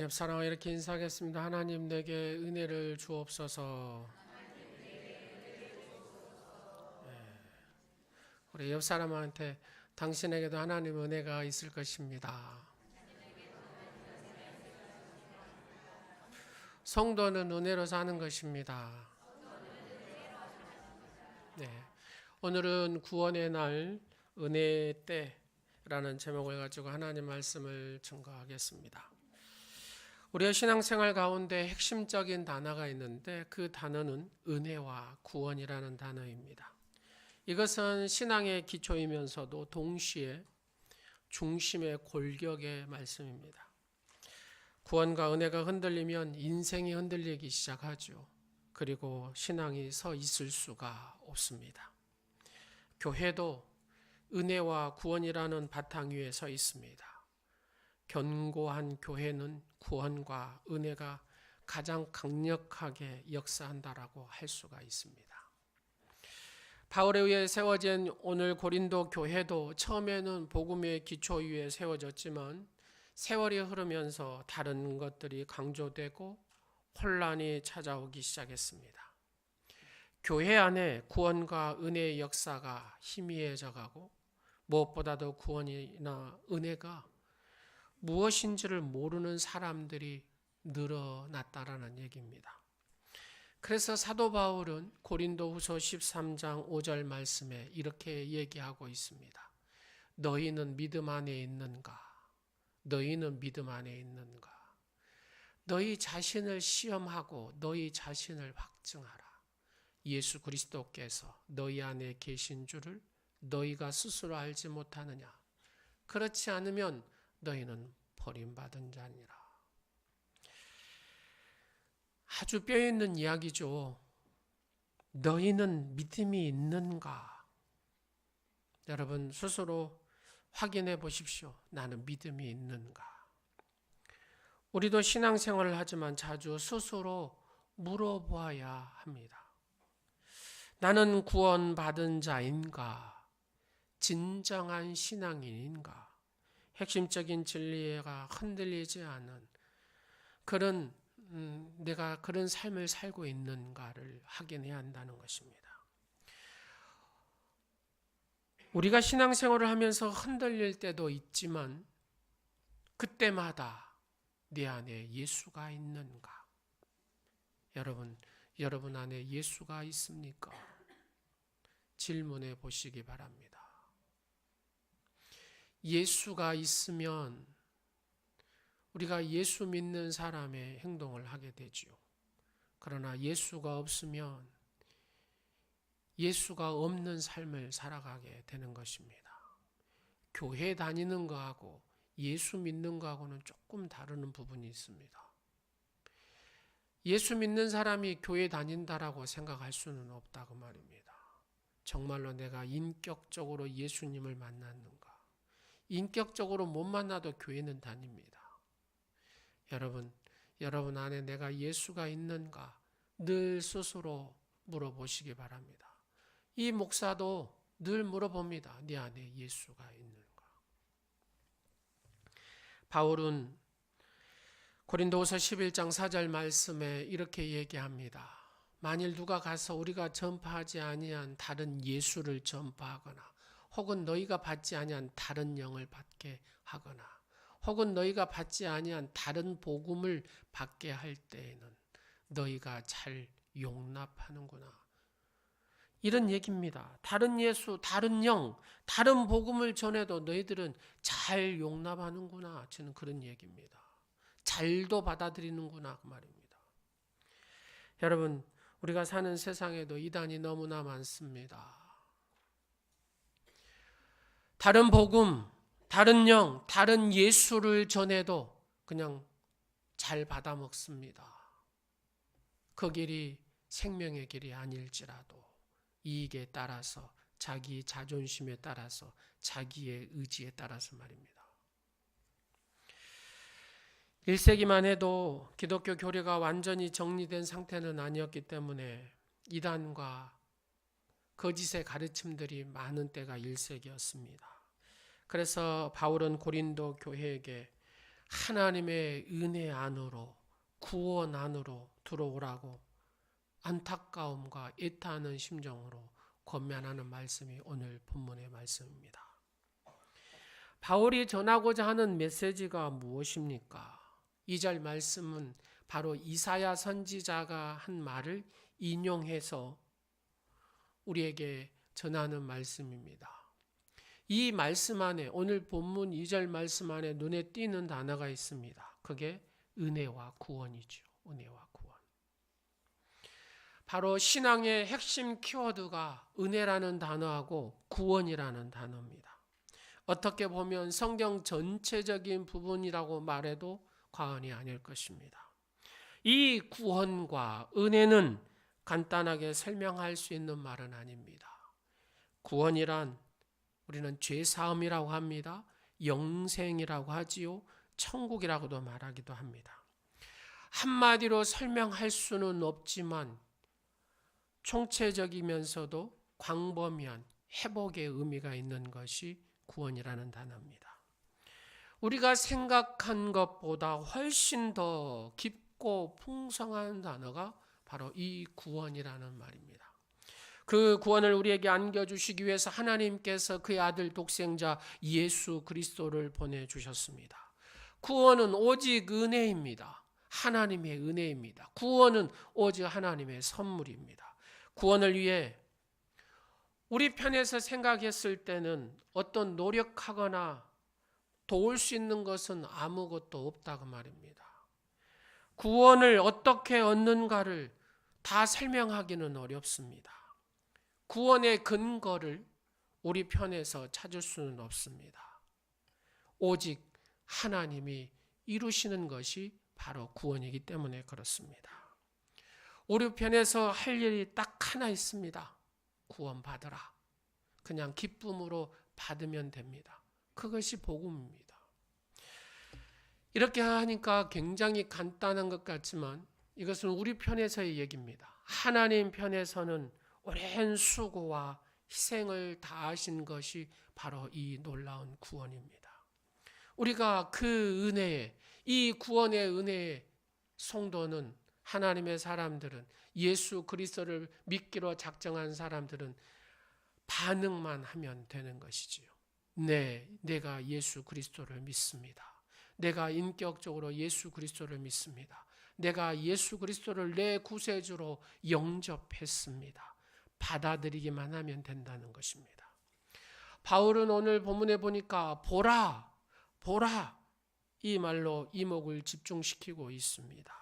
옆 사람과 이렇게 인사하겠습니다. 하나님 내게 은혜를 주옵소서. 우리 옆 사람한테 당신에게도 하나님 은혜가 있을 것입니다. 성도는 은혜로 사는 것입니다. 네. 오늘은 구원의 날 은혜의 때라는 제목을 가지고 하나님 말씀을 증거하겠습니다. 우리의 신앙생활 가운데 핵심적인 단어가 있는데 그 단어는 은혜와 구원이라는 단어입니다. 이것은 신앙의 기초이면서도 동시에 중심의 골격의 말씀입니다. 구원과 은혜가 흔들리면 인생이 흔들리기 시작하죠. 그리고 신앙이 서 있을 수가 없습니다. 교회도 은혜와 구원이라는 바탕 위에 서 있습니다. 견고한 교회는 구원과 은혜가 가장 강력하게 역사한다라고 할 수가 있습니다. 바울에 의해 세워진 오늘 고린도 교회도 처음에는 복음의 기초 위에 세워졌지만 세월이 흐르면서 다른 것들이 강조되고 혼란이 찾아오기 시작했습니다. 교회 안에 구원과 은혜의 역사가 희미해져 가고 무엇보다도 구원이나 은혜가 무엇인지를 모르는 사람들이 늘어났다라는 얘기입니다. 그래서 사도 바울은 고린도후서 13장 5절 말씀에 이렇게 얘기하고 있습니다. 너희는 믿음 안에 있는가? 너희는 믿음 안에 있는가? 너희 자신을 시험하고 너희 자신을 확증하라. 예수 그리스도께서 너희 안에 계신 줄을 너희가 스스로 알지 못하느냐? 그렇지 않으면 너희는 버림받은 자니라. 아주 뼈있는 이야기죠. 너희는 믿음이 있는가? 여러분 스스로 확인해 보십시오. 나는 믿음이 있는가? 우리도 신앙생활을 하지만 자주 스스로 물어보아야 합니다. 나는 구원받은 자인가? 진정한 신앙인인가? 핵심적인 진리가 흔들리지 않은 그런 내가 그런 삶을 살고 있는가를 확인해야 한다는 것입니다. 우리가 신앙생활을 하면서 흔들릴 때도 있지만 그때마다 내 안에 예수가 있는가? 여러분 안에 예수가 있습니까? 질문해 보시기 바랍니다. 예수가 있으면 우리가 예수 믿는 사람의 행동을 하게 되지요. 그러나 예수가 없으면 예수가 없는 삶을 살아가게 되는 것입니다. 교회 다니는 거하고 예수 믿는 거하고는 조금 다른 부분이 있습니다. 예수 믿는 사람이 교회 다닌다라고 생각할 수는 없다고 말입니다. 정말로 내가 인격적으로 예수님을 만났는가? 인격적으로 못 만나도 교회는 다닙니다. 여러분 안에 내가 예수가 있는가? 늘 스스로 물어보시기 바랍니다. 이 목사도 늘 물어봅니다. 네 안에 예수가 있는가? 바울은 고린도후서 11장 4절 말씀에 이렇게 얘기합니다. 만일 누가 가서 우리가 전파하지 아니한 다른 예수를 전파하거나 혹은 너희가 받지 아니한 다른 영을 받게 하거나 혹은 너희가 받지 아니한 다른 복음을 받게 할 때에는 너희가 잘 용납하는구나. 이런 얘기입니다. 다른 예수, 다른 영, 다른 복음을 전해도 너희들은 잘 용납하는구나. 저는 그런 얘기입니다. 잘도 받아들이는구나 그 말입니다. 여러분, 우리가 사는 세상에도 이단이 너무나 많습니다. 다른 복음, 다른 영, 다른 예수를 전해도 그냥 잘 받아먹습니다. 그 길이 생명의 길이 아닐지라도 이익에 따라서, 자기 자존심에 따라서, 자기의 의지에 따라서 말입니다. 1세기만 해도 기독교 교리가 완전히 정리된 상태는 아니었기 때문에 이단과 거짓의 가르침들이 많은 때가 1세기였습니다. 그래서 바울은 고린도 교회에게 하나님의 은혜 안으로, 구원 안으로 들어오라고 안타까움과 애타하는 심정으로 권면하는 말씀이 오늘 본문의 말씀입니다. 바울이 전하고자 하는 메시지가 무엇입니까? 2절 말씀은 바로 이사야 선지자가 한 말을 인용해서 우리에게 전하는 말씀입니다. 이 말씀 안에, 오늘 본문 2절 말씀 안에 눈에 띄는 단어가 있습니다. 그게 은혜와 구원이죠. 은혜와 구원. 바로 신앙의 핵심 키워드가 은혜라는 단어하고 구원이라는 단어입니다. 어떻게 보면 성경 전체적인 부분이라고 말해도 과언이 아닐 것입니다. 이 구원과 은혜는 간단하게 설명할 수 있는 말은 아닙니다. 구원이란 우리는 죄사함이라고 합니다. 영생이라고 하지요. 천국이라고도 말하기도 합니다. 한마디로 설명할 수는 없지만 총체적이면서도 광범위한 회복의 의미가 있는 것이 구원이라는 단어입니다. 우리가 생각한 것보다 훨씬 더 깊고 풍성한 단어가 바로 이 구원이라는 말입니다. 그 구원을 우리에게 안겨주시기 위해서 하나님께서 그의 아들 독생자 예수 그리스도를 보내주셨습니다. 구원은 오직 은혜입니다. 하나님의 은혜입니다. 구원은 오직 하나님의 선물입니다. 구원을 위해 우리 편에서 생각했을 때는 어떤 노력하거나 도울 수 있는 것은 아무것도 없다고 말입니다. 구원을 어떻게 얻는가를 다 설명하기는 어렵습니다. 구원의 근거를 우리 편에서 찾을 수는 없습니다. 오직 하나님이 이루시는 것이 바로 구원이기 때문에 그렇습니다. 우리 편에서 할 일이 딱 하나 있습니다. 구원 받으라. 그냥 기쁨으로 받으면 됩니다. 그것이 복음입니다. 이렇게 하니까 굉장히 간단한 것 같지만 이것은 우리 편에서의 얘기입니다. 하나님 편에서는 오랜 수고와 희생을 다하신 것이 바로 이 놀라운 구원입니다. 우리가 그 은혜에, 이 구원의 은혜에 성도는, 하나님의 사람들은, 예수 그리스도를 믿기로 작정한 사람들은 반응만 하면 되는 것이지요. 네, 내가 예수 그리스도를 믿습니다. 내가 인격적으로 예수 그리스도를 믿습니다. 내가 예수 그리스도를 내 구세주로 영접했습니다. 받아들이기만 하면 된다는 것입니다. 바울은 오늘 본문에 보니까 보라, 보라 이 말로 이목을 집중시키고 있습니다.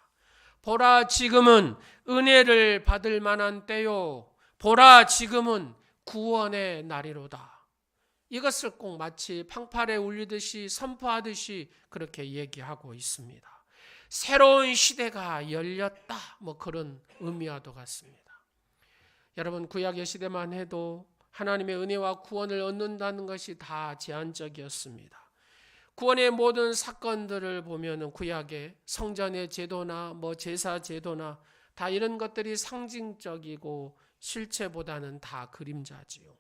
보라, 지금은 은혜를 받을 만한 때요. 보라, 지금은 구원의 날이로다. 이것을 꼭 마치 팡파레 울리듯이 선포하듯이 그렇게 얘기하고 있습니다. 새로운 시대가 열렸다. 그런 의미와도 같습니다. 여러분, 구약의 시대만 해도 하나님의 은혜와 구원을 얻는다는 것이 다 제한적이었습니다. 구원의 모든 사건들을 보면 구약의 성전의 제도나 제사 제도나 다 이런 것들이 상징적이고 실체보다는 다 그림자지요.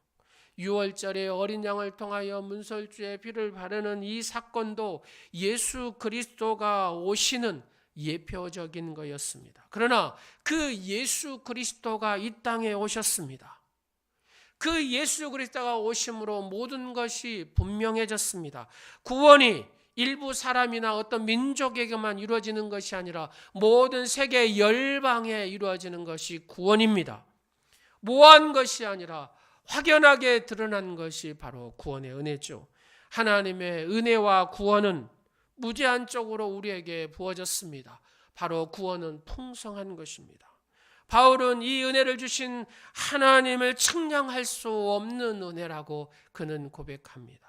유월절에 어린 양을 통하여 문설주의 피를 바르는 이 사건도 예수 그리스도가 오시는 예표적인 거였습니다. 그러나 그 예수 그리스도가 이 땅에 오셨습니다. 그 예수 그리스도가 오심으로 모든 것이 분명해졌습니다. 구원이 일부 사람이나 어떤 민족에게만 이루어지는 것이 아니라 모든 세계 열방에 이루어지는 것이 구원입니다. 모호한 것이 아니라 확연하게 드러난 것이 바로 구원의 은혜죠. 하나님의 은혜와 구원은 무제한적으로 우리에게 부어졌습니다. 바로 구원은 풍성한 것입니다. 바울은 이 은혜를 주신 하나님을 측량할 수 없는 은혜라고 그는 고백합니다.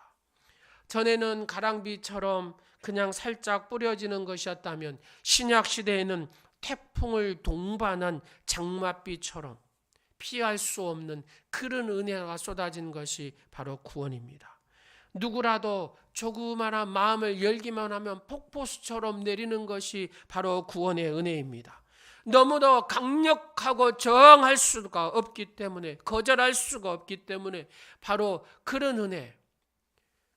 전에는 가랑비처럼 그냥 살짝 뿌려지는 것이었다면 신약 시대에는 태풍을 동반한 장맛비처럼 피할 수 없는 그런 은혜가 쏟아진 것이 바로 구원입니다. 누구라도 조그마한 마음을 열기만 하면 폭포수처럼 내리는 것이 바로 구원의 은혜입니다. 너무도 강력하고 저항할 수가 없기 때문에, 거절할 수가 없기 때문에 바로 그런 은혜,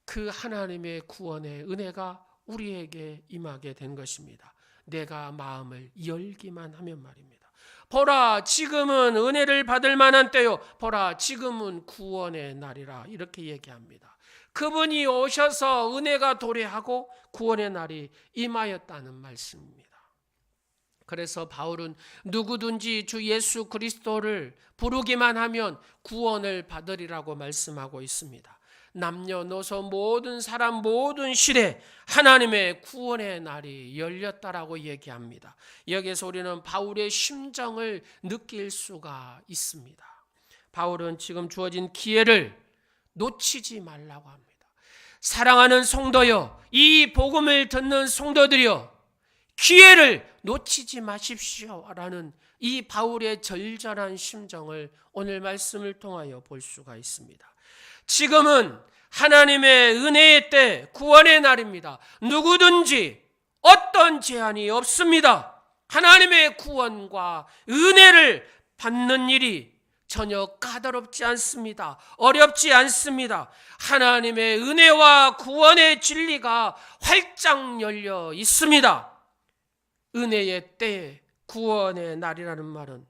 그 하나님의 구원의 은혜가 우리에게 임하게 된 것입니다. 내가 마음을 열기만 하면 말입니다. 보라, 지금은 은혜를 받을 만한 때요. 보라, 지금은 구원의 날이라, 이렇게 얘기합니다. 그분이 오셔서 은혜가 도래하고 구원의 날이 임하였다는 말씀입니다. 그래서 바울은 누구든지 주 예수 그리스도를 부르기만 하면 구원을 받으리라고 말씀하고 있습니다. 남녀노소 모든 사람 모든 시대 하나님의 구원의 날이 열렸다라고 얘기합니다. 여기서 우리는 바울의 심정을 느낄 수가 있습니다. 바울은 지금 주어진 기회를 놓치지 말라고 합니다. 사랑하는 성도여, 이 복음을 듣는 성도들이여, 기회를 놓치지 마십시오 라는 이 바울의 절절한 심정을 오늘 말씀을 통하여 볼 수가 있습니다. 지금은 하나님의 은혜의 때, 구원의 날입니다. 누구든지 어떤 제한이 없습니다. 하나님의 구원과 은혜를 받는 일이 전혀 까다롭지 않습니다. 어렵지 않습니다. 하나님의 은혜와 구원의 진리가 활짝 열려 있습니다. 은혜의 때, 구원의 날이라는 말은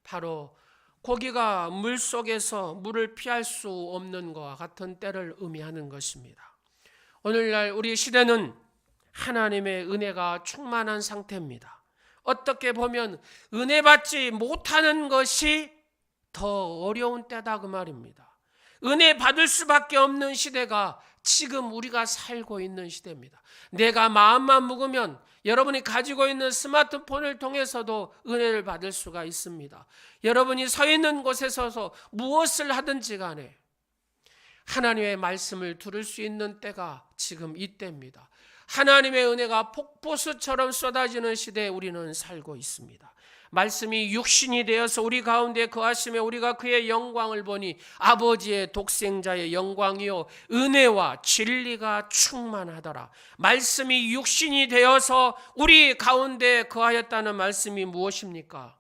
바로 고기가 물속에서 물을 피할 수 없는 것과 같은 때를 의미하는 것입니다. 오늘날 우리 시대는 하나님의 은혜가 충만한 상태입니다. 어떻게 보면 은혜 받지 못하는 것이 더 어려운 때다 그 말입니다. 은혜 받을 수밖에 없는 시대가 지금 우리가 살고 있는 시대입니다. 내가 마음만 먹으면 여러분이 가지고 있는 스마트폰을 통해서도 은혜를 받을 수가 있습니다. 여러분이 서 있는 곳에 서서 무엇을 하든지 간에 하나님의 말씀을 들을 수 있는 때가 지금 이때입니다. 하나님의 은혜가 폭포수처럼 쏟아지는 시대에 우리는 살고 있습니다. 말씀이 육신이 되어서 우리 가운데 거하시며 우리가 그의 영광을 보니 아버지의 독생자의 영광이요 은혜와 진리가 충만하더라. 말씀이 육신이 되어서 우리 가운데 거하였다는 말씀이 무엇입니까?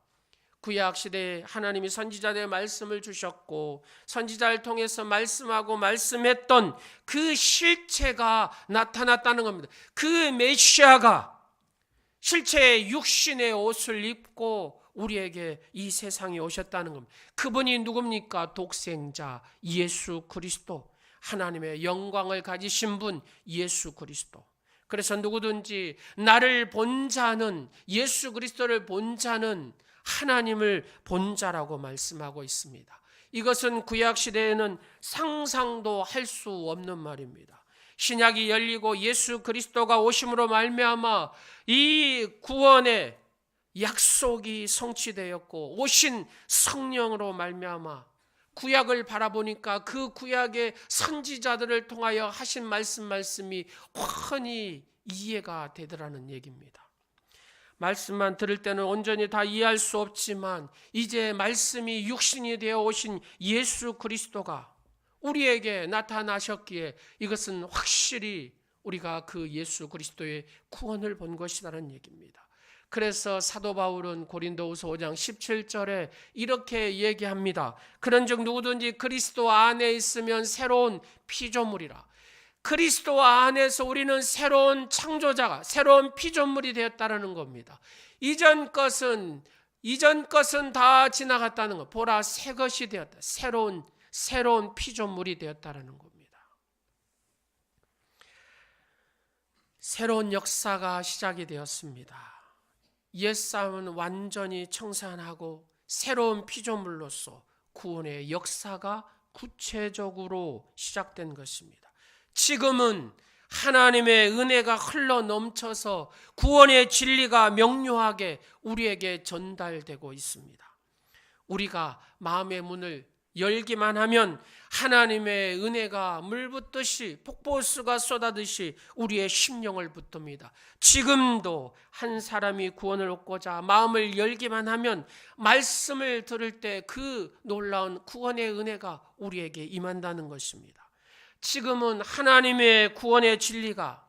구약시대에 하나님이 선지자들의 말씀을 주셨고 선지자를 통해서 말씀하고 말씀했던 그 실체가 나타났다는 겁니다. 그 메시아가 실체의 육신의 옷을 입고 우리에게 이 세상에 오셨다는 겁니다. 그분이 누굽니까? 독생자 예수 그리스도, 하나님의 영광을 가지신 분 예수 그리스도. 그래서 누구든지 나를 본 자는, 예수 그리스도를 본 자는 하나님을 본 자라고 말씀하고 있습니다. 이것은 구약시대에는 상상도 할 수 없는 말입니다. 신약이 열리고 예수 그리스도가 오심으로 말미암아 이 구원의 약속이 성취되었고 오신 성령으로 말미암아 구약을 바라보니까 그 구약의 선지자들을 통하여 하신 말씀이 훤히 이해가 되더라는 얘기입니다. 말씀만 들을 때는 온전히 다 이해할 수 없지만 이제 말씀이 육신이 되어 오신 예수 그리스도가 우리에게 나타나셨기에 이것은 확실히 우리가 그 예수 그리스도의 구원을 본 것이라는 얘기입니다. 그래서 사도 바울은 고린도후서 5장 17절에 이렇게 얘기합니다. 그런즉 누구든지 그리스도 안에 있으면 새로운 피조물이라. 그리스도 안에서 우리는 새로운 창조자가, 새로운 피조물이 되었다는 겁니다. 이전 것은 다 지나갔다는 것. 보라, 새 것이 되었다. 새로운 피조물이 되었다는 겁니다. 새로운 역사가 시작이 되었습니다. 옛사람은 완전히 청산하고 새로운 피조물로서 구원의 역사가 구체적으로 시작된 것입니다. 지금은 하나님의 은혜가 흘러 넘쳐서 구원의 진리가 명료하게 우리에게 전달되고 있습니다. 우리가 마음의 문을 열기만 하면 하나님의 은혜가 물붓듯이 폭포수가 쏟아듯이 우리의 심령을 붙듭니다. 지금도 한 사람이 구원을 얻고자 마음을 열기만 하면 말씀을 들을 때 그 놀라운 구원의 은혜가 우리에게 임한다는 것입니다. 지금은 하나님의 구원의 진리가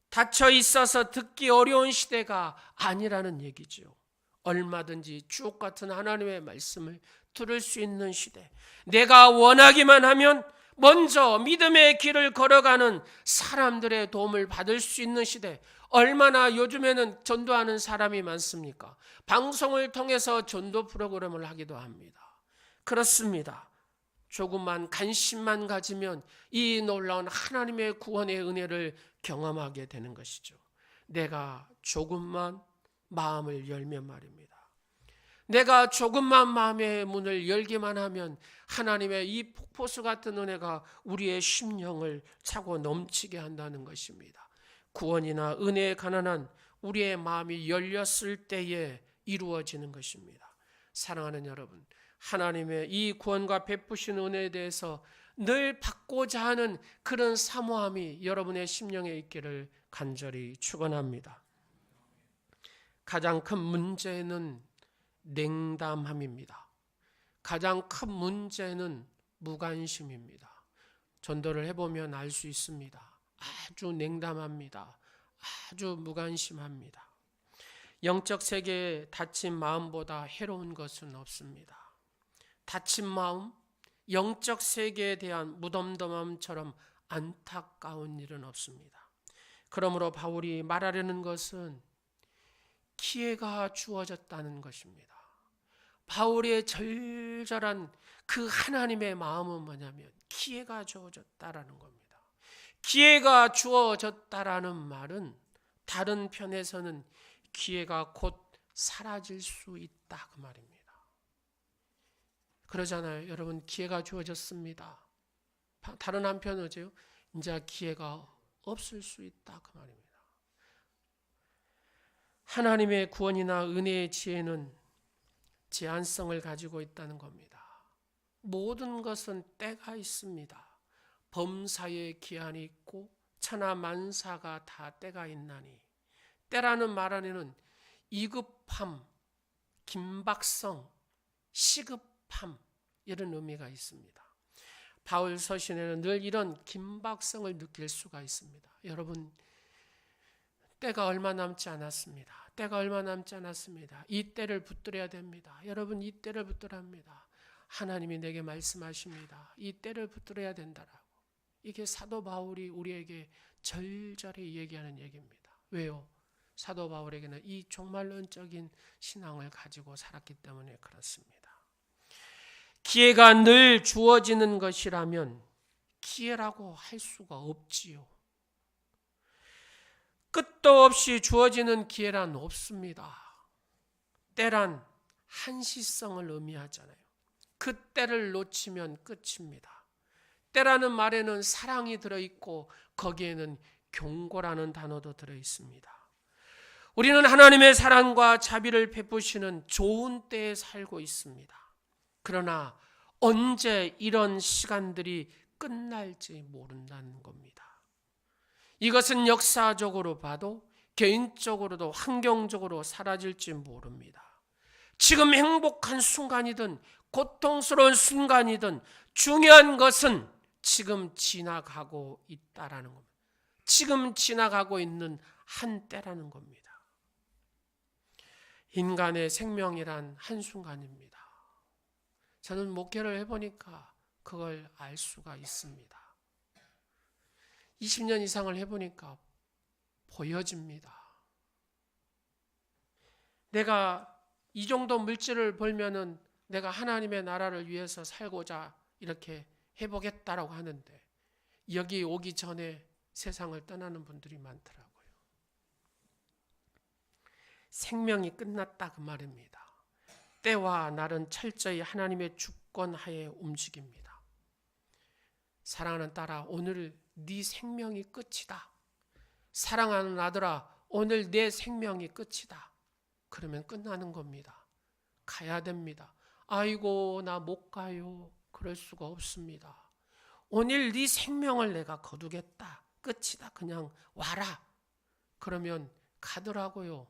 닫혀 있어서 듣기 어려운 시대가 아니라는 얘기죠. 얼마든지 주옥 같은 하나님의 말씀을 들을 수 있는 시대, 내가 원하기만 하면 먼저 믿음의 길을 걸어가는 사람들의 도움을 받을 수 있는 시대. 얼마나 요즘에는 전도하는 사람이 많습니까? 방송을 통해서 전도 프로그램을 하기도 합니다. 그렇습니다. 조금만 관심만 가지면 이 놀라운 하나님의 구원의 은혜를 경험하게 되는 것이죠. 내가 조금만 마음을 열면 말입니다. 내가 조금만 마음의 문을 열기만 하면 하나님의 이 폭포수 같은 은혜가 우리의 심령을 차고 넘치게 한다는 것입니다. 구원이나 은혜에 가난한 우리의 마음이 열렸을 때에 이루어지는 것입니다. 사랑하는 여러분, 하나님의 이 구원과 베푸신 은혜에 대해서 늘 받고자 하는 그런 사모함이 여러분의 심령에 있기를 간절히 축원합니다. 가장 큰 문제는 냉담함입니다. 가장 큰 문제는 무관심입니다. 전도를 해보면 알 수 있습니다. 아주 냉담합니다. 아주 무관심합니다. 영적 세계에 닫힌 마음보다 해로운 것은 없습니다. 닫힌 마음, 영적 세계에 대한 무덤덤함처럼 안타까운 일은 없습니다. 그러므로 바울이 말하려는 것은 기회가 주어졌다는 것입니다. 바울의 절절한 그 하나님의 마음은 뭐냐면 기회가 주어졌다라는 겁니다. 기회가 주어졌다라는 말은 다른 편에서는 기회가 곧 사라질 수 있다 그 말입니다. 그러잖아요. 여러분, 기회가 주어졌습니다. 다른 한편은 어째요? 이제 기회가 없을 수 있다 그 말입니다. 하나님의 구원이나 은혜의 지혜는 제한성을 가지고 있다는 겁니다. 모든 것은 때가 있습니다. 범사에 기한이 있고 천하만사가 다 때가 있나니, 때라는 말 안에는 이급함, 긴박성, 시급함 이런 의미가 있습니다. 바울 서신에는 늘 이런 긴박성을 느낄 수가 있습니다. 여러분, 때가 얼마 남지 않았습니다. 때가 얼마 남지 않았습니다. 이 때를 붙들어야 됩니다. 여러분, 이 때를 붙들어야 합니다. 하나님이 내게 말씀하십니다. 이 때를 붙들어야 된다라고. 이게 사도 바울이 우리에게 절절히 얘기하는 얘기입니다. 왜요? 사도 바울에게는 이 종말론적인 신앙을 가지고 살았기 때문에 그렇습니다. 기회가 늘 주어지는 것이라면 기회라고 할 수가 없지요. 끝도 없이 주어지는 기회란 없습니다. 때란 한시성을 의미하잖아요. 그 때를 놓치면 끝입니다. 때라는 말에는 사랑이 들어있고 거기에는 경고라는 단어도 들어있습니다. 우리는 하나님의 사랑과 자비를 베푸시는 좋은 때에 살고 있습니다. 그러나 언제 이런 시간들이 끝날지 모른다는 겁니다. 이것은 역사적으로 봐도 개인적으로도 환경적으로 사라질지 모릅니다. 지금 행복한 순간이든 고통스러운 순간이든 중요한 것은 지금 지나가고 있다라는 겁니다. 지금 지나가고 있는 한때라는 겁니다. 인간의 생명이란 한순간입니다. 저는 목회를 해보니까 그걸 알 수가 있습니다. 20년 이상을 해보니까 보여집니다. 내가 이 정도 물질을 벌면은 내가 하나님의 나라를 위해서 살고자 이렇게 해보겠다라고 하는데 여기 오기 전에 세상을 떠나는 분들이 많더라고요. 생명이 끝났다 그 말입니다. 때와 날은 철저히 하나님의 주권 하에 움직입니다. 사랑하는 딸아, 오늘 네 생명이 끝이다. 사랑하는 아들아, 오늘 내 생명이 끝이다. 그러면 끝나는 겁니다. 가야 됩니다. 아이고 나 못 가요. 그럴 수가 없습니다. 오늘 네 생명을 내가 거두겠다. 끝이다. 그냥 와라. 그러면 가더라고요.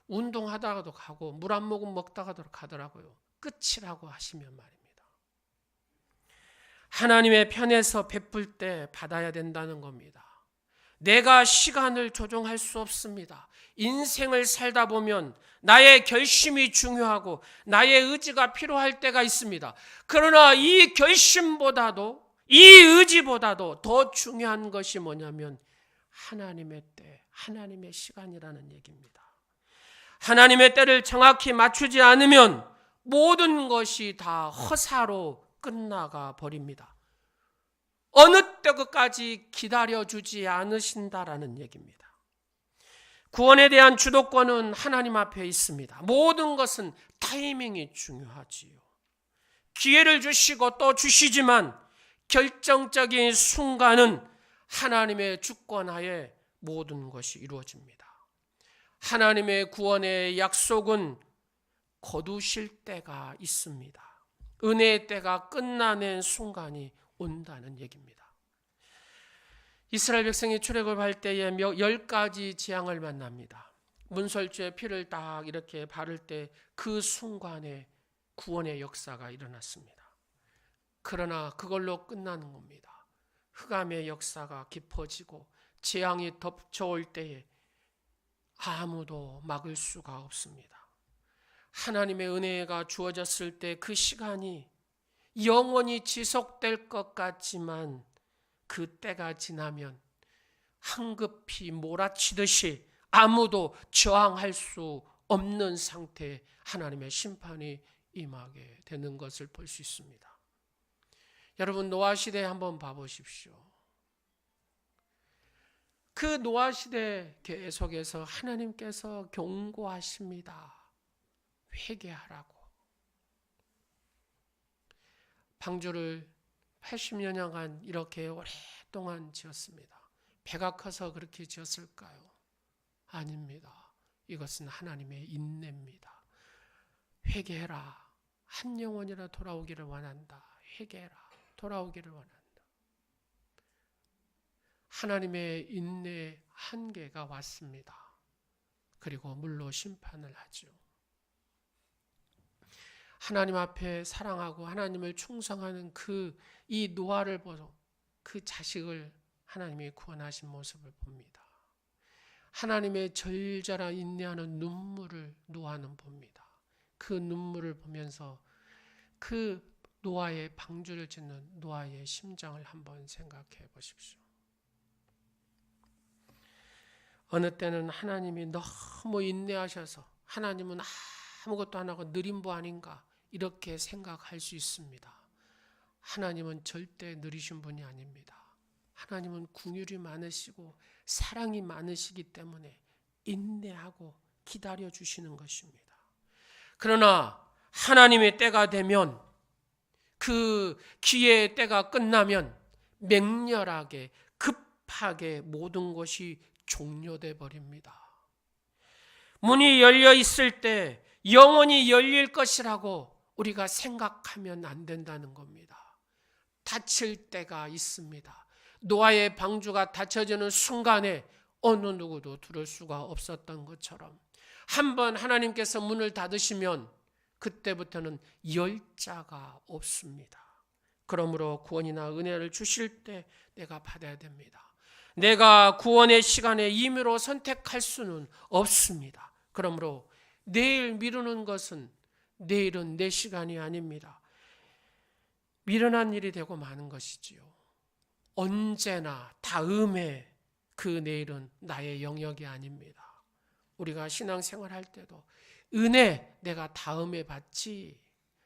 운동하다가도 가고 물 한 모금 먹다가도 가더라고요. 끝이라고 하시면 말입니다. 하나님의 편에서 베풀 때 받아야 된다는 겁니다. 내가 시간을 조정할 수 없습니다. 인생을 살다 보면 나의 결심이 중요하고 나의 의지가 필요할 때가 있습니다. 그러나 이 결심보다도 이 의지보다도 더 중요한 것이 뭐냐면 하나님의 때, 하나님의 시간이라는 얘기입니다. 하나님의 때를 정확히 맞추지 않으면 모든 것이 다 허사로 끝나가 버립니다. 어느 때까지 기다려주지 않으신다라는 얘기입니다. 구원에 대한 주도권은 하나님 앞에 있습니다. 모든 것은 타이밍이 중요하지요. 기회를 주시고 또 주시지만 결정적인 순간은 하나님의 주권하에 모든 것이 이루어집니다. 하나님의 구원의 약속은 거두실 때가 있습니다. 은혜의 때가 끝나는 순간이 온다는 얘기입니다. 이스라엘 백성이 출애굽할 때에 10가지 재앙을 만납니다. 문설주의 피를 딱 이렇게 바를 때 그 순간에 구원의 역사가 일어났습니다. 그러나 그걸로 끝나는 겁니다. 흑암의 역사가 깊어지고 재앙이 덮쳐올 때에 아무도 막을 수가 없습니다. 하나님의 은혜가 주어졌을 때 그 시간이 영원히 지속될 것 같지만 그 때가 지나면 황급히 몰아치듯이 아무도 저항할 수 없는 상태에 하나님의 심판이 임하게 되는 것을 볼 수 있습니다. 여러분 노아 시대에 한번 봐보십시오. 그 노아 시대 계속해서 하나님께서 경고하십니다. 회개하라고. 방주를 80여년간 이렇게 오랫동안 지었습니다. 배가 커서 그렇게 지었을까요? 아닙니다. 이것은 하나님의 인내입니다. 회개해라. 한 영혼이라 돌아오기를 원한다. 회개해라. 돌아오기를 원한다. 하나님의 인내의 한계가 왔습니다. 그리고 물로 심판을 하죠. 하나님 앞에 사랑하고 하나님을 충성하는 이 노아를 보고 그 자식을 하나님이 구원하신 모습을 봅니다. 하나님의 절절한 인내하는 눈물을 노아는 봅니다. 그 눈물을 보면서 그 노아의 방주를 짓는 노아의 심정을 한번 생각해 보십시오. 어느 때는 하나님이 너무 인내하셔서 하나님은 아무것도 안 하고 느린 부 아닌가 이렇게 생각할 수 있습니다. 하나님은 절대 느리신 분이 아닙니다. 하나님은 긍휼이 많으시고 사랑이 많으시기 때문에 인내하고 기다려 주시는 것입니다. 그러나 하나님의 때가 되면 그 기회의 때가 끝나면 맹렬하게 급하게 모든 것이 종료돼 버립니다. 문이 열려 있을 때 영원히 열릴 것이라고 우리가 생각하면 안 된다는 겁니다. 닫힐 때가 있습니다. 노아의 방주가 닫혀지는 순간에 어느 누구도 들을 수가 없었던 것처럼 한번 하나님께서 문을 닫으시면 그때부터는 열 자가 없습니다. 그러므로 구원이나 은혜를 주실 때 내가 받아야 됩니다. 내가 구원의 시간에 임의로 선택할 수는 없습니다. 그러므로 내일 미루는 것은 내일은 내 시간이 아닙니다. 미련한 일이 되고 마는 것이지요. 언제나 다음에 그 내일은 나의 영역이 아닙니다. 우리가 신앙생활 할 때도 은혜 내가 다음에 받지,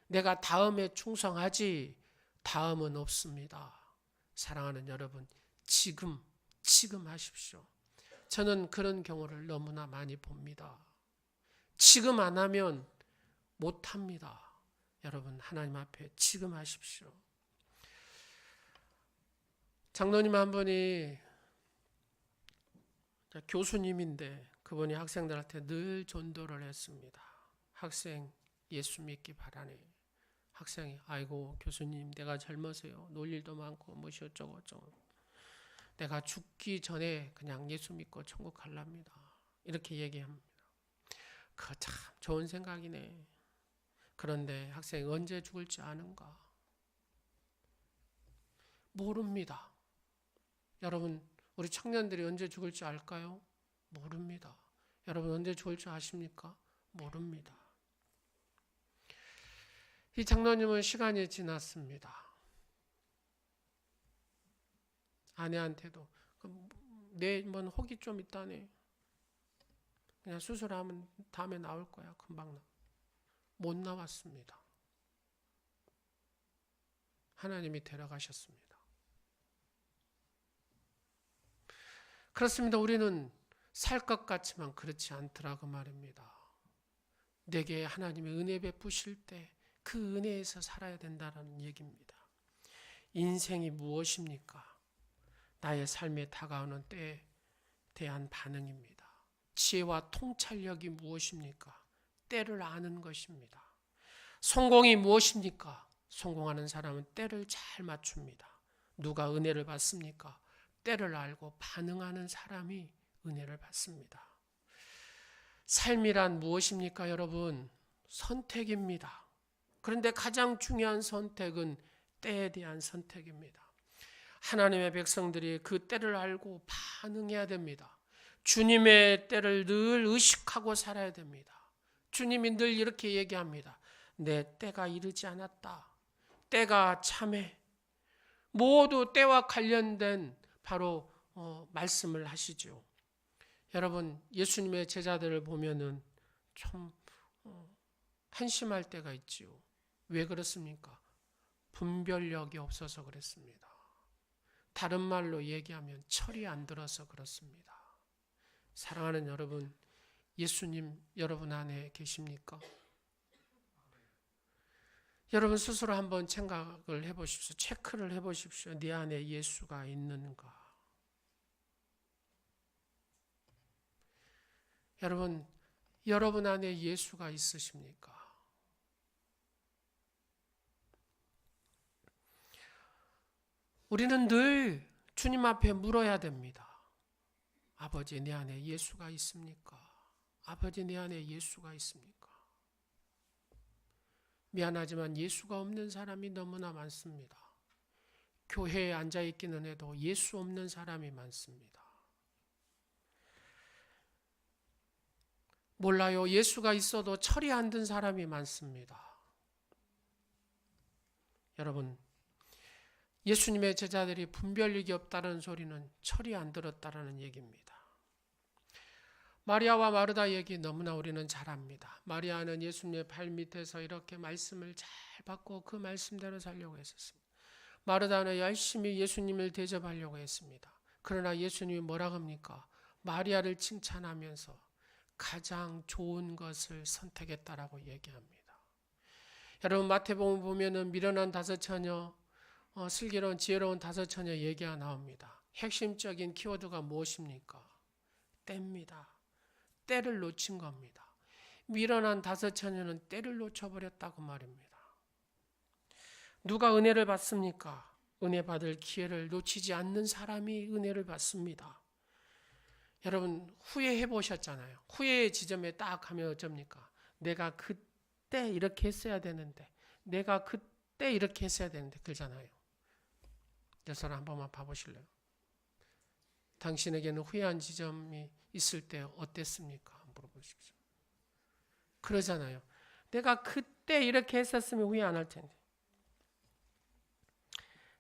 내가 다음에 충성하지, 다음은 없습니다. 사랑하는 여러분, 지금 하십시오. 저는 그런 경우를 너무나 많이 봅니다. 지금 안 하면 못합니다. 여러분, 하나님 앞에 지금 하십시오. 장로님 한 분이 교수님인데 그분이 학생들한테 늘 전도를 했습니다. 학생 예수 믿기 바라네. 학생이 아이고 교수님 내가 젊어서요. 놀 일도 많고 뭐시 어쩌고 저쩌고. 내가 죽기 전에 그냥 예수 믿고 천국 갈랍니다. 이렇게 얘기합니다. 그거 참 좋은 생각이네. 그런데 학생이 언제 죽을지 아는가? 모릅니다. 여러분 우리 청년들이 언제 죽을지 알까요? 모릅니다. 여러분 언제 죽을지 아십니까? 모릅니다. 이 장로님은 시간이 지났습니다. 아내한테도 내 뭔 혹이 좀 있다네. 그냥 수술하면 다음에 나올 거야. 금방 나. 못 나왔습니다. 하나님이 데려가셨습니다. 그렇습니다. 우리는 살 것 같지만 그렇지 않더라고 말입니다. 내게 하나님의 은혜 베푸실 때 그 은혜에서 살아야 된다는 얘기입니다. 인생이 무엇입니까? 나의 삶에 다가오는 때에 대한 반응입니다. 지혜와 통찰력이 무엇입니까? 때를 아는 것입니다. 성공이 무엇입니까? 성공하는 사람은 때를 잘 맞춥니다. 누가 은혜를 받습니까? 때를 알고 반응하는 사람이 은혜를 받습니다. 삶이란 무엇입니까, 여러분? 선택입니다. 그런데 가장 중요한 선택은 때에 대한 선택입니다. 하나님의 백성들이 그 때를 알고 반응해야 됩니다. 주님의 때를 늘 의식하고 살아야 됩니다. 주님이 늘 이렇게 얘기합니다. 내 때가 이르지 않았다. 때가 참해. 모두 때와 관련된 바로 말씀을 하시죠. 여러분 예수님의 제자들을 보면은 좀 한심할 때가 있지요. 왜 그렇습니까? 분별력이 없어서 그랬습니다. 다른 말로 얘기하면 철이 안 들어서 그렇습니다. 사랑하는 여러분, 예수님 여러분 안에 계십니까? 여러분 스스로 한번 생각을 해보십시오. 체크를 해보십시오. 네 안에 예수가 있는가? 여러분 안에 예수가 있으십니까? 우리는 늘 주님 앞에 물어야 됩니다. 아버지 내 안에 예수가 있습니까? 아버지 내 안에 예수가 있습니까? 미안하지만 예수가 없는 사람이 너무나 많습니다. 교회에 앉아있기는 해도 예수 없는 사람이 많습니다. 몰라요. 예수가 있어도 철이 안 든 사람이 많습니다. 여러분 예수님의 제자들이 분별력이 없다는 소리는 철이 안 들었다는 얘기입니다. 마리아와 마르다 얘기 너무나 우리는 잘 압니다. 마리아는 예수님의 발 밑에서 이렇게 말씀을 잘 받고 그 말씀대로 살려고 했었습니다. 마르다는 열심히 예수님을 대접하려고 했습니다. 그러나 예수님이 뭐라고 합니까? 마리아를 칭찬하면서 가장 좋은 것을 선택했다라고 얘기합니다. 여러분 마태복음 보면은 미련한 다섯 처녀, 슬기로운 지혜로운 다섯 처녀 얘기가 나옵니다. 핵심적인 키워드가 무엇입니까? 때입니다. 때를 놓친 겁니다. 미련한 다섯 처녀는 때를 놓쳐버렸다고 말입니다. 누가 은혜를 받습니까? 은혜 받을 기회를 놓치지 않는 사람이 은혜를 받습니다. 여러분 후회해 보셨잖아요. 후회의 지점에 딱 가면 어쩝니까? 내가 그때 이렇게 했어야 되는데, 내가 그때 이렇게 했어야 되는데 그러잖아요. 여러분 한 번만 봐보실래요? 당신에게는 후회한 지점이 있을 때 어땠습니까? 물어보십시오. 그러잖아요. 내가 그때 이렇게 했었으면 후회 안 할 텐데.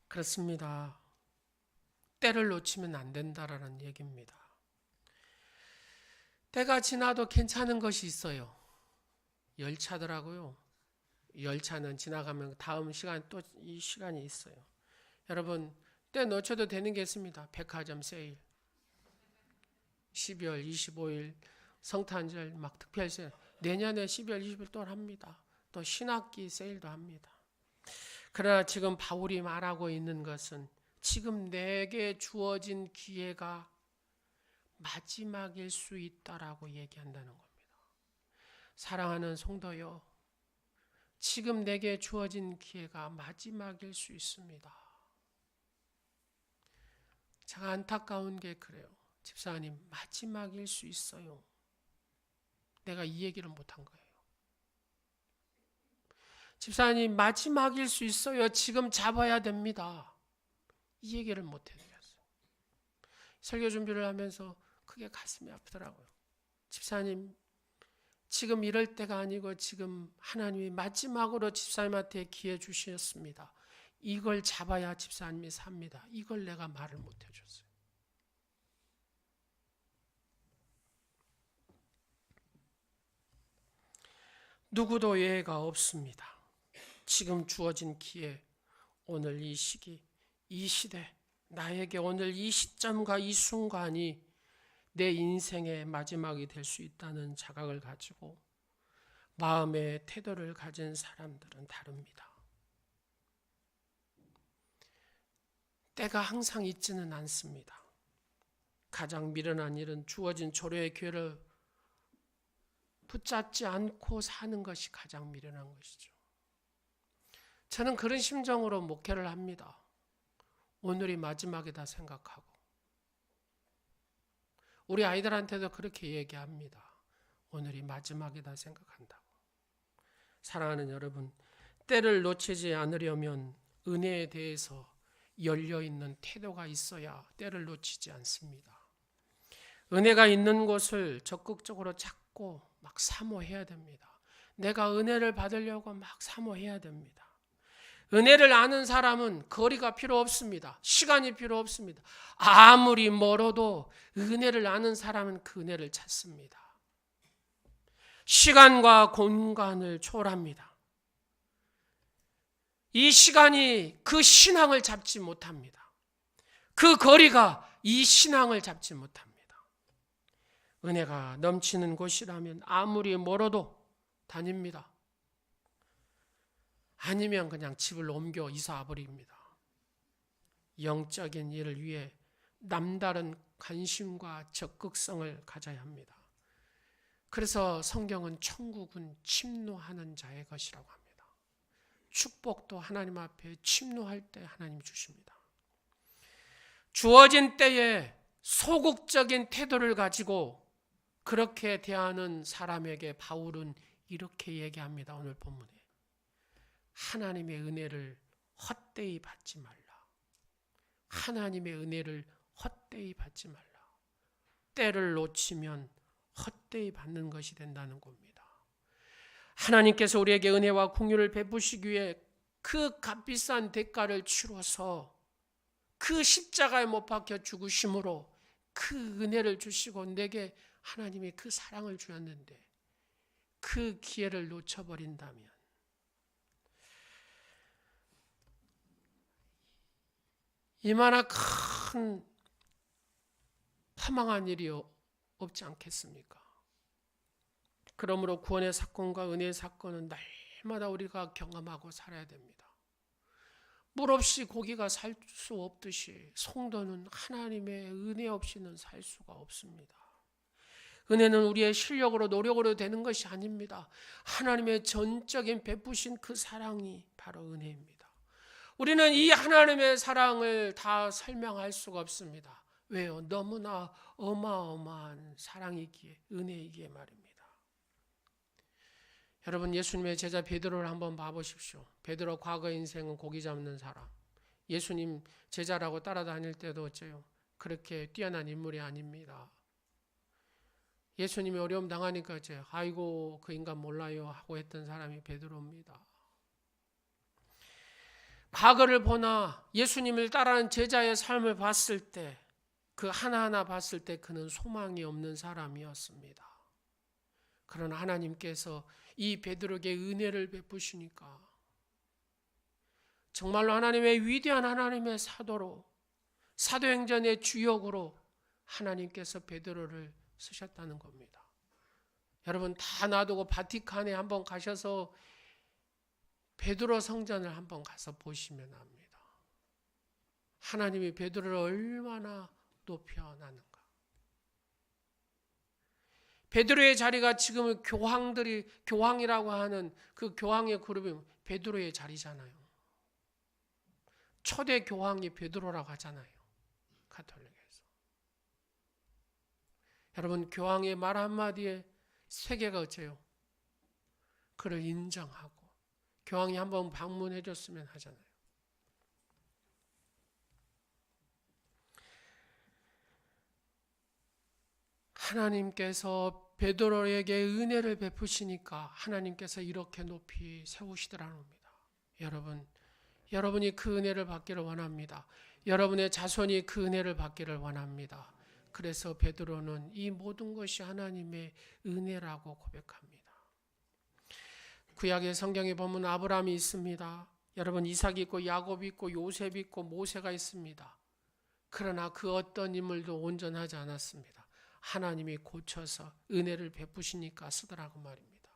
그렇습니다. 때를 놓치면 안 된다라는 얘기입니다. 때가 지나도 괜찮은 것이 있어요. 열차더라고요. 열차는 지나가면 다음 시간 또 이 시간이 있어요. 여러분, 때 놓쳐도 되는 게 있습니다. 백화점 세일, 12월 25일 성탄절 막 특별 세일, 내년에 12월 20일 또 합니다. 또 신학기 세일도 합니다. 그러나 지금 바울이 말하고 있는 것은 지금 내게 주어진 기회가 마지막일 수 있다라고 얘기한다는 겁니다. 사랑하는 성도요, 지금 내게 주어진 기회가 마지막일 수 있습니다. 제가 안타까운 게 그래요. 집사님, 마지막일 수 있어요. 내가 이 얘기를 못한 거예요. 집사님, 마지막일 수 있어요. 지금 잡아야 됩니다. 이 얘기를 못 해드렸어요. 설교 준비를 하면서 그게 가슴이 아프더라고요. 집사님, 지금 이럴 때가 아니고 지금 하나님이 마지막으로 집사님한테 기회 주셨습니다. 이걸 잡아야 집사님이 삽니다. 이걸 내가 말을 못 해줬어요. 누구도 예외가 없습니다. 지금 주어진 기회, 오늘 이 시기, 이 시대, 나에게 오늘 이 시점과 이 순간이 내 인생의 마지막이 될 수 있다는 자각을 가지고 마음의 태도를 가진 사람들은 다릅니다. 때가 항상 있지는 않습니다. 가장 미련한 일은 주어진 조례의 기회를 붙잡지 않고 사는 것이 가장 미련한 것이죠. 저는 그런 심정으로 목회를 합니다. 오늘이 마지막이다 생각하고. 우리 아이들한테도 그렇게 얘기합니다. 오늘이 마지막이다 생각한다고. 사랑하는 여러분, 때를 놓치지 않으려면 은혜에 대해서 열려있는 태도가 있어야 때를 놓치지 않습니다. 은혜가 있는 곳을 적극적으로 찾고 막 사모해야 됩니다. 내가 은혜를 받으려고 막 사모해야 됩니다. 은혜를 아는 사람은 거리가 필요 없습니다. 시간이 필요 없습니다. 아무리 멀어도 은혜를 아는 사람은 그 은혜를 찾습니다. 시간과 공간을 초월합니다. 이 시간이 그 신앙을 잡지 못합니다. 그 거리가 이 신앙을 잡지 못합니다. 은혜가 넘치는 곳이라면 아무리 멀어도 다닙니다. 아니면 그냥 집을 옮겨 이사 버립니다. 영적인 일을 위해 남다른 관심과 적극성을 가져야 합니다. 그래서 성경은 천국은 침노하는 자의 것이라고 합니다. 축복도 하나님 앞에 침노할 때 하나님 주십니다. 주어진 때에 소극적인 태도를 가지고 그렇게 대하는 사람에게 바울은 이렇게 얘기합니다. 오늘 본문에. 하나님의 은혜를 헛되이 받지 말라. 하나님의 은혜를 헛되이 받지 말라. 때를 놓치면 헛되이 받는 것이 된다는 겁니다. 하나님께서 우리에게 은혜와 공유를 베푸시기 위해 그 값비싼 대가를 치러서 그 십자가에 못 박혀 죽으심으로 그 은혜를 주시고 내게 하나님이 그 사랑을 주었는데 그 기회를 놓쳐버린다면 이마나 큰 파망한 일이 없지 않겠습니까? 그러므로 구원의 사건과 은혜의 사건은 날마다 우리가 경험하고 살아야 됩니다. 물 없이 고기가 살 수 없듯이 성도는 하나님의 은혜 없이는 살 수가 없습니다. 은혜는 우리의 실력으로 노력으로 되는 것이 아닙니다. 하나님의 전적인 베푸신 그 사랑이 바로 은혜입니다. 우리는 이 하나님의 사랑을 다 설명할 수가 없습니다. 왜요? 너무나 어마어마한 사랑이기에, 은혜이기에 말입니다. 여러분, 예수님의 제자 베드로를 한번 봐보십시오. 베드로 과거 인생은 고기 잡는 사람. 예수님 제자라고 따라다닐 때도 어째요? 그렇게 뛰어난 인물이 아닙니다. 예수님이 어려움 당하니까 이제 아이고 그 인간 몰라요 하고 했던 사람이 베드로입니다. 과거를 보나 예수님을 따르는 제자의 삶을 봤을 때, 그 하나하나 봤을 때 그는 소망이 없는 사람이었습니다. 그러나 하나님께서 이 베드로에게 은혜를 베푸시니까 정말로 하나님의 위대한 하나님의 사도로, 사도행전의 주역으로 하나님께서 베드로를 쓰셨다는 겁니다. 여러분 다 놔두고 바티칸에 한번 가셔서 베드로 성전을 한번 가서 보시면 압니다. 하나님이 베드로를 얼마나 높여놨는가. 베드로의 자리가 지금 교황이라고 하는 그 교황의 그룹이 베드로의 자리잖아요. 초대 교황이 베드로라고 하잖아요. 가톨릭에서. 여러분 교황의 말 한마디에 세계가 어째요? 그를 인정하고 교황이 한번 방문해 줬으면 하잖아요. 하나님께서 베드로에게 은혜를 베푸시니까 하나님께서 이렇게 높이 세우시더라는 겁니다. 여러분이 그 은혜를 받기를 원합니다. 여러분의 자손이 그 은혜를 받기를 원합니다. 그래서 베드로는 이 모든 것이 하나님의 은혜라고 고백합니다. 구약의 성경에 보면 아브라함이 있습니다. 여러분 이삭이 있고 야곱이 있고 요셉이 있고 모세가 있습니다. 그러나 그 어떤 인물도 온전하지 않았습니다. 하나님이 고쳐서 은혜를 베푸시니까 쓰더라고 말입니다.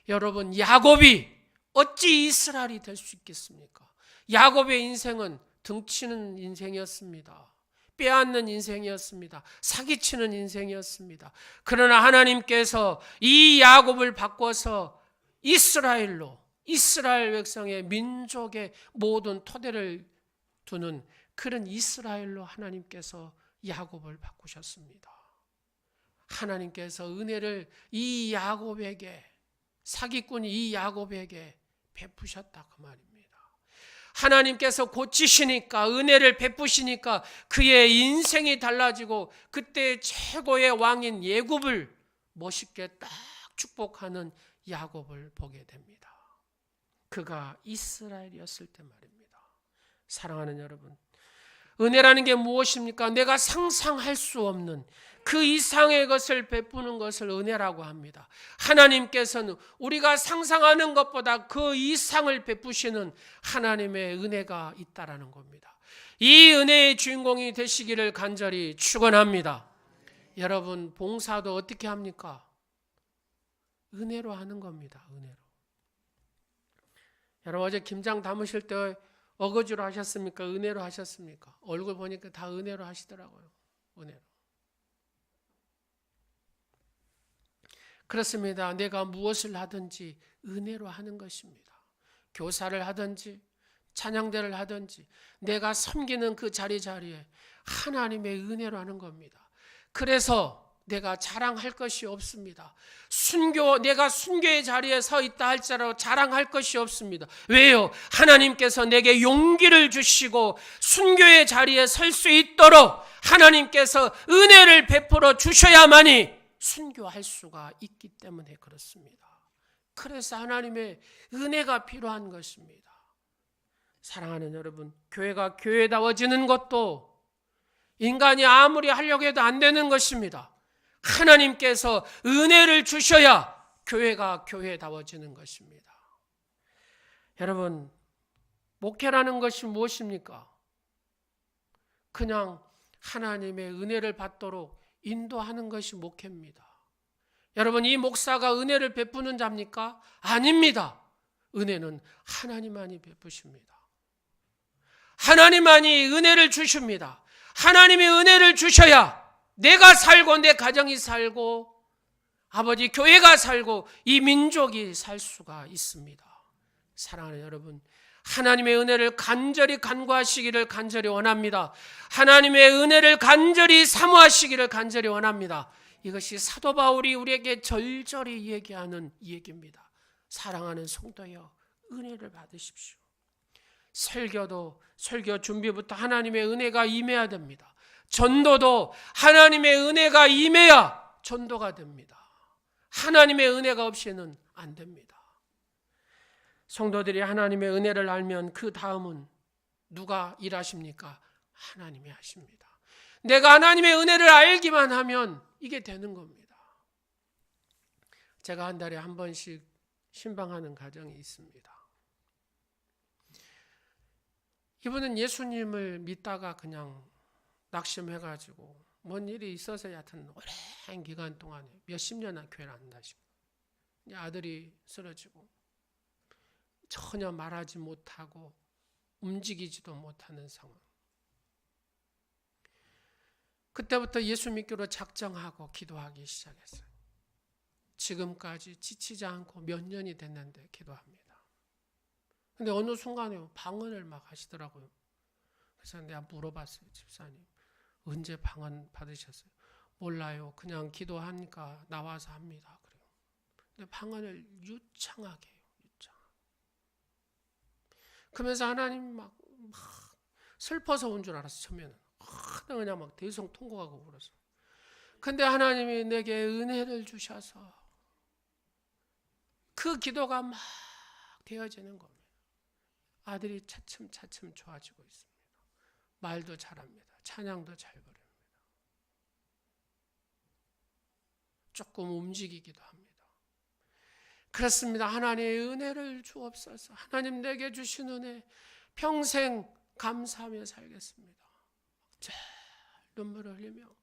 여러분 야곱이 어찌 이스라엘이 될 수 있겠습니까? 야곱의 인생은 등치는 인생이었습니다. 빼앗는 인생이었습니다. 사기치는 인생이었습니다. 그러나 하나님께서 이 야곱을 바꿔서 이스라엘로, 이스라엘 백성의 민족의 모든 토대를 두는 그런 이스라엘로 하나님께서 야곱을 바꾸셨습니다. 하나님께서 은혜를 이 야곱에게, 사기꾼이 이 야곱에게 베푸셨다 그 말입니다. 하나님께서 고치시니까, 은혜를 베푸시니까 그의 인생이 달라지고 그때 최고의 왕인 예굽을 멋있게 딱 축복하는 야곱을 보게 됩니다. 그가 이스라엘이었을 때 말입니다. 사랑하는 여러분, 은혜라는 게 무엇입니까? 내가 상상할 수 없는 그 이상의 것을 베푸는 것을 은혜라고 합니다. 하나님께서는 우리가 상상하는 것보다 그 이상을 베푸시는 하나님의 은혜가 있다라는 겁니다. 이 은혜의 주인공이 되시기를 간절히 축원합니다. 여러분 봉사도 어떻게 합니까? 은혜로 하는 겁니다. 은혜로. 여러분 어제 김장 담으실 때 어거지로 하셨습니까? 은혜로 하셨습니까? 얼굴 보니까 다 은혜로 하시더라고요. 은혜로. 그렇습니다. 내가 무엇을 하든지 은혜로 하는 것입니다. 교사를 하든지 찬양대를 하든지 내가 섬기는 그 자리에 하나님의 은혜로 하는 겁니다. 그래서 내가 자랑할 것이 없습니다. 내가 순교의 자리에 서 있다 할지라도 자랑할 것이 없습니다. 왜요? 하나님께서 내게 용기를 주시고 순교의 자리에 설 수 있도록 하나님께서 은혜를 베풀어 주셔야만이 순교할 수가 있기 때문에 그렇습니다. 그래서 하나님의 은혜가 필요한 것입니다. 사랑하는 여러분, 교회가 교회다워지는 것도 인간이 아무리 하려고 해도 안 되는 것입니다. 하나님께서 은혜를 주셔야 교회가 교회다워지는 것입니다. 여러분, 목회라는 것이 무엇입니까? 그냥 하나님의 은혜를 받도록 인도하는 것이 목회입니다. 여러분, 이 목사가 은혜를 베푸는 자입니까? 아닙니다. 은혜는 하나님만이 베푸십니다. 하나님만이 은혜를 주십니다. 하나님이 은혜를 주셔야 내가 살고 내 가정이 살고 아버지 교회가 살고 이 민족이 살 수가 있습니다. 사랑하는 여러분, 하나님의 은혜를 간절히 간구하시기를 간절히 원합니다. 하나님의 은혜를 간절히 사모하시기를 간절히 원합니다. 이것이 사도 바울이 우리에게 절절히 얘기하는 얘기입니다. 사랑하는 성도여, 은혜를 받으십시오. 설교 준비부터 하나님의 은혜가 임해야 됩니다. 전도도 하나님의 은혜가 임해야 전도가 됩니다. 하나님의 은혜가 없이는 안 됩니다. 성도들이 하나님의 은혜를 알면 그 다음은 누가 일하십니까? 하나님이 하십니다. 내가 하나님의 은혜를 알기만 하면 이게 되는 겁니다. 제가 한 달에 한 번씩 신방하는 가정이 있습니다. 이분은 예수님을 믿다가 그냥 낙심해가지고 뭔 일이 있어서 여하튼 오랜 기간 동안에 몇십 년이나 교회를 안 다시고 아들이 쓰러지고 전혀 말하지 못하고 움직이지도 못하는 상황. 그때부터 예수 믿기로 작정하고 기도하기 시작했어요. 지금까지 지치지 않고 몇 년이 됐는데 기도합니다. 근데 어느 순간에 방언을 막 하시더라고요. 그래서 내가 물어봤어요. 집사님, 언제 방언 받으셨어요? 몰라요. 그냥 기도하니까 나와서 합니다. 그래요. 근데 방언을 유창하게 해요. 유창하게. 그러면서 하나님 막 슬퍼서 온 줄 알았어. 처음에는. 그냥 막 대성통곡하고 그래서. 근데 하나님이 내게 은혜를 주셔서 그 기도가 막 되어지는 겁니다. 아들이 차츰차츰 좋아지고 있습니다. 말도 잘합니다. 찬양도 잘 부릅니다. 조금 움직이기도 합니다. 그렇습니다. 하나님의 은혜를 주옵소서. 하나님 내게 주신 은혜 평생 감사하며 살겠습니다. 잘 눈물을 흘리며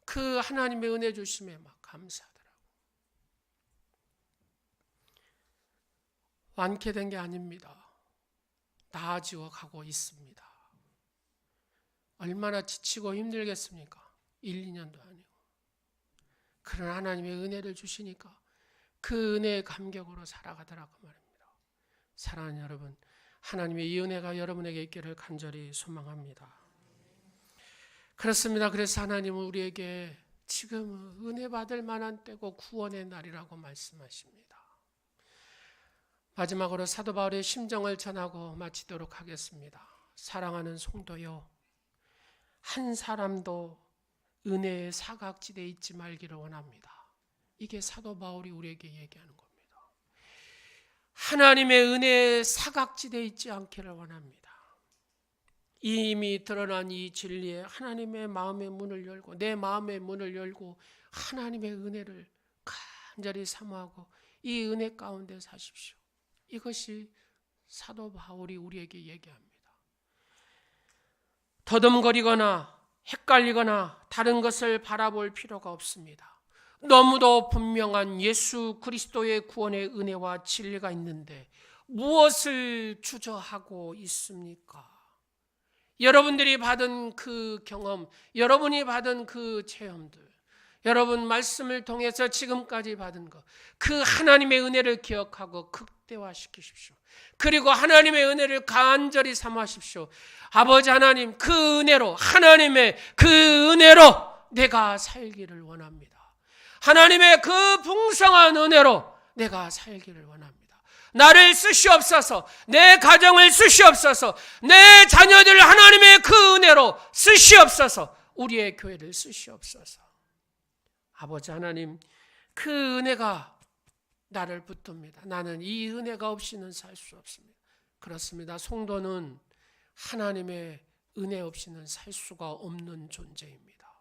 그 하나님의 은혜 주심에 막 감사하더라고요. 완쾌된 게 아닙니다. 나아지어 가고 있습니다. 얼마나 지치고 힘들겠습니까? 1, 2년도 아니고. 그런 하나님의 은혜를 주시니까 그 은혜의 감격으로 살아가더라고 말입니다. 사랑하는 여러분, 하나님의 이 은혜가 여러분에게 있기를 간절히 소망합니다. 그렇습니다. 그래서 하나님은 우리에게 지금 은혜 받을 만한 때고 구원의 날이라고 말씀하십니다. 마지막으로 사도 바울의 심정을 전하고 마치도록 하겠습니다. 사랑하는 성도요, 한 사람도 은혜의 사각지대에 있지 말기를 원합니다. 이게 사도 바울이 우리에게 얘기하는 겁니다. 하나님의 은혜의 사각지대에 있지 않기를 원합니다. 이미 드러난 이 진리에 하나님의 마음의 문을 열고 내 마음의 문을 열고 하나님의 은혜를 간절히 사모하고 이 은혜 가운데 사십시오. 이것이 사도 바울이 우리에게 얘기합니다. 더듬거리거나 헷갈리거나 다른 것을 바라볼 필요가 없습니다. 너무도 분명한 예수 그리스도의 구원의 은혜와 진리가 있는데 무엇을 주저하고 있습니까? 여러분들이 받은 그 경험, 여러분이 받은 그 체험들, 여러분 말씀을 통해서 지금까지 받은 것, 그 하나님의 은혜를 기억하고 극대화시키십시오. 그리고 하나님의 은혜를 간절히 사모하십시오. 아버지 하나님, 그 은혜로, 하나님의 그 은혜로 내가 살기를 원합니다. 하나님의 그 풍성한 은혜로 내가 살기를 원합니다. 나를 쓰시옵소서, 내 가정을 쓰시옵소서, 내 자녀들을 하나님의 그 은혜로 쓰시옵소서, 우리의 교회를 쓰시옵소서. 아버지 하나님, 그 은혜가 나를 붙듭니다. 나는 이 은혜가 없이는 살 수 없습니다. 그렇습니다. 성도는 하나님의 은혜 없이는 살 수가 없는 존재입니다.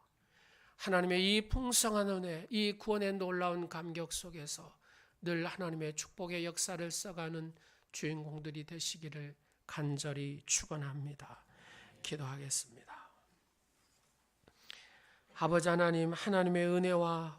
하나님의 이 풍성한 은혜, 이 구원의 놀라운 감격 속에서 늘 하나님의 축복의 역사를 써가는 주인공들이 되시기를 간절히 축원합니다. 기도하겠습니다. 아버지 하나님, 하나님의 은혜와